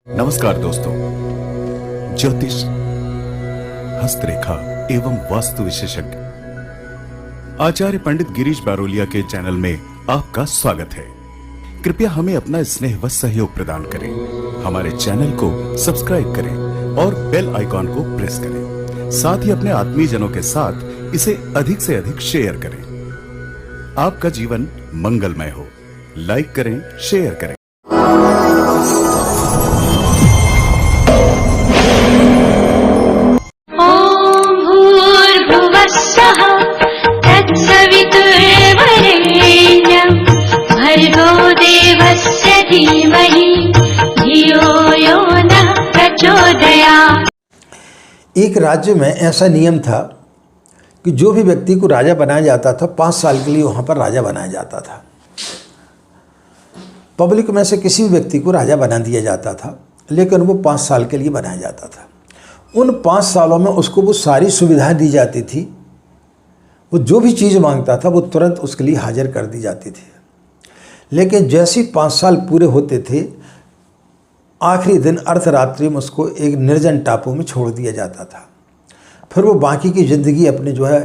नमस्कार दोस्तों, ज्योतिष, हस्तरेखा एवं वास्तु विशेषज्ञ आचार्य पंडित गिरीश बारोलिया के चैनल में आपका स्वागत है। कृपया हमें अपना स्नेह व सहयोग प्रदान करें। हमारे चैनल को सब्सक्राइब करें और बेल आइकॉन को प्रेस करें। साथ ही अपने आत्मीय जनों के साथ इसे अधिक से अधिक शेयर करें। आपका जीवन मंगलमय हो। लाइक करें, शेयर करें। भर्गो देवस्य धीमहि धियो यो नः प्रचोदयात्। एक राज्य में ऐसा नियम था कि जो भी व्यक्ति को राजा बनाया जाता था 5 साल के लिए वहाँ पर राजा बनाया जाता था। पब्लिक में से किसी भी व्यक्ति को राजा बना दिया जाता था, लेकिन वो 5 साल के लिए बनाया जाता था। उन 5 सालों में उसको वो सारी सुविधाएं दी जाती थी। वो जो भी चीज़ मांगता था वो तुरंत उसके लिए हाजिर कर दी जाती थी। लेकिन जैसे 5 साल पूरे होते थे, आखिरी दिन अर्धरात्रि में उसको एक निर्जन टापू में छोड़ दिया जाता था। फिर वो बाकी की ज़िंदगी अपनी जो है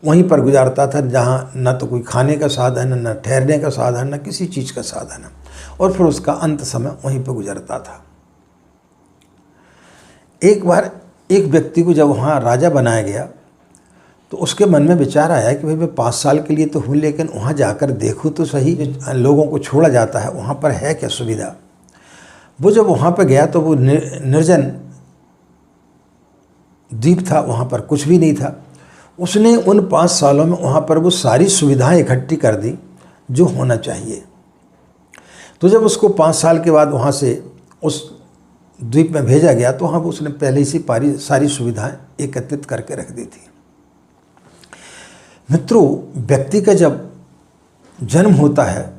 वहीं पर गुजारता था, जहाँ न तो कोई खाने का साधन है, न ठहरने का साधन, न किसी चीज़ का साधन है, और फिर उसका अंत समय वहीं पर गुजरता था। एक बार एक व्यक्ति को जब वहाँ राजा बनाया गया तो उसके मन में विचार आया कि भाई मैं 5 साल के लिए तो हूँ, लेकिन वहाँ जाकर देखूँ तो सही, लोगों को छोड़ा जाता है वहाँ पर है क्या सुविधा। वो जब वहाँ पर गया तो वो निर्जन द्वीप था, वहाँ पर कुछ भी नहीं था। उसने उन 5 सालों में वहाँ पर वो सारी सुविधाएं इकट्ठी कर दी जो होना चाहिए। तो जब उसको 5 साल के बाद वहाँ से उस द्वीप में भेजा गया तो वहाँ उसने पहले से सारी सुविधाएं एकत्रित करके रख दी थी। मित्रों, व्यक्ति का जब जन्म होता है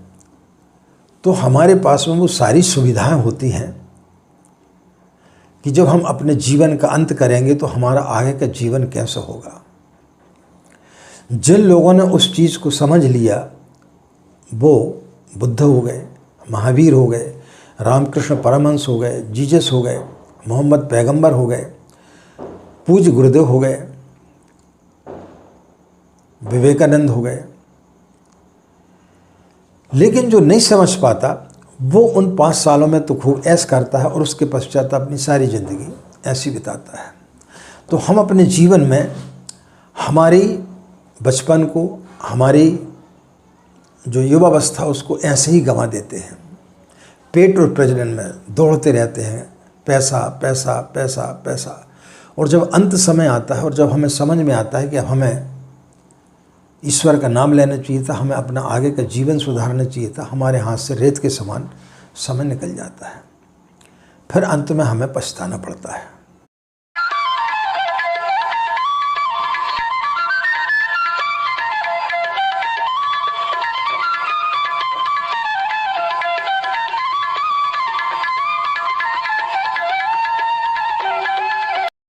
तो हमारे पास में वो सारी सुविधाएं होती हैं कि जब हम अपने जीवन का अंत करेंगे तो हमारा आगे का जीवन कैसा होगा। जिन लोगों ने उस चीज़ को समझ लिया वो बुद्ध हो गए, महावीर हो गए, रामकृष्ण परमहंस हो गए, जीसस हो गए, मोहम्मद पैगंबर हो गए, पूज्य गुरुदेव हो गए, विवेकानंद हो गए। लेकिन जो नहीं समझ पाता वो उन 5 सालों में तो खूब ऐश करता है और उसके पश्चात अपनी सारी ज़िंदगी ऐसी बिताता है। तो हम अपने जीवन में हमारी बचपन को, हमारी जो युवावस्था उसको ऐसे ही गंवा देते हैं। पेट और प्रजनन में दौड़ते रहते हैं, पैसा पैसा पैसा पैसा। और जब अंत समय आता है और जब हमें समझ में आता है कि हमें ईश्वर का नाम लेना चाहिए था, हमें अपना आगे का जीवन सुधारना चाहिए था, हमारे हाथ से रेत के समान समय निकल जाता है। फिर अंत में हमें पछताना पड़ता है।